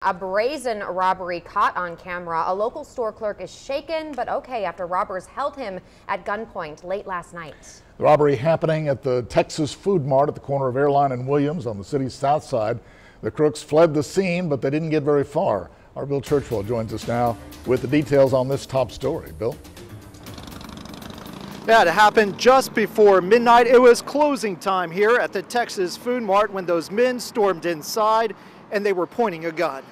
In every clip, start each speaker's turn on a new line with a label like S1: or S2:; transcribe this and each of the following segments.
S1: A brazen robbery caught on camera. A local store clerk is shaken but okay after robbers held him at gunpoint late last night.
S2: The robbery happening at the Texas Food Mart at the corner of Airline and Williams on the city's south side. The crooks fled the scene, but they didn't get very far. Our Bill Churchwell joins us now with the details on this top story. Bill?
S3: Yeah, it happened just before midnight. It was closing time here at the Texas Food Mart when those men stormed inside and they were pointing a gun.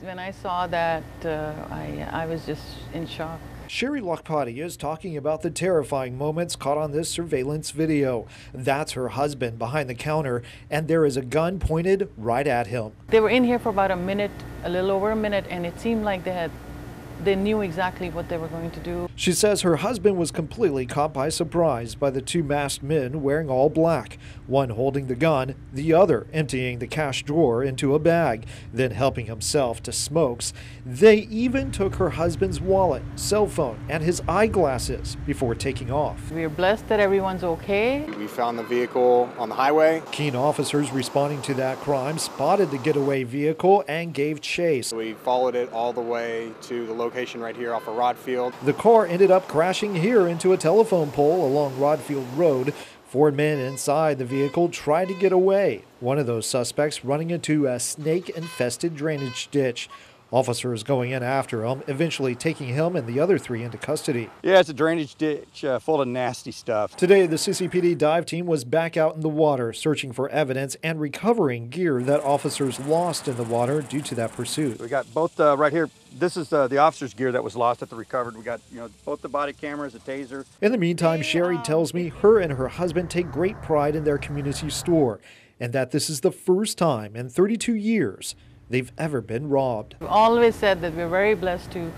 S4: When I saw that, I was just in shock.
S3: Sherry Lockpotty is talking about the terrifying moments caught on this surveillance video. That's her husband behind the counter, and there is a gun pointed right at him.
S4: They were in here for about a minute, a little over a minute, and it seemed like they knew exactly what they were going to do.
S3: She says her husband was completely caught by surprise by the two masked men wearing all black, one holding the gun, the other emptying the cash drawer into a bag, then helping himself to smokes. They even took her husband's wallet, cell phone, and his eyeglasses before taking off.
S4: We are blessed that everyone's okay.
S5: We found the vehicle on the highway.
S3: Keen officers responding to that crime spotted the getaway vehicle and gave chase.
S5: We followed it all the way to the location right here off of Rodfield.
S3: The car ended up crashing here into a telephone pole along Rodfield Road. 4 men inside the vehicle tried to get away. One of those suspects running into a snake-infested drainage ditch. Officers going in after him, eventually taking him and the other 3 into custody.
S6: Yeah, it's a drainage ditch full of nasty stuff.
S3: Today, the CCPD dive team was back out in the water, searching for evidence and recovering gear that officers lost in the water due to that pursuit.
S6: We got both right here. This is the officer's gear that was lost at the recovered. We got, both the body cameras, a taser.
S3: In the meantime, Sherry tells me her and her husband take great pride in their community store and that this is the first time in 32 years they've ever been robbed.
S4: We've always said that we're very blessed to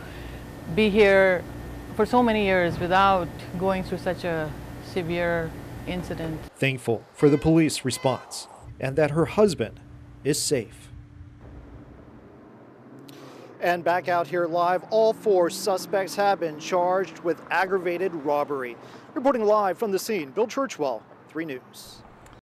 S4: be here for so many years without going through such a severe incident.
S3: Thankful for the police response and that her husband is safe. And back out here live, all 4 suspects have been charged with aggravated robbery. Reporting live from the scene, Bill Churchwell, 3 News.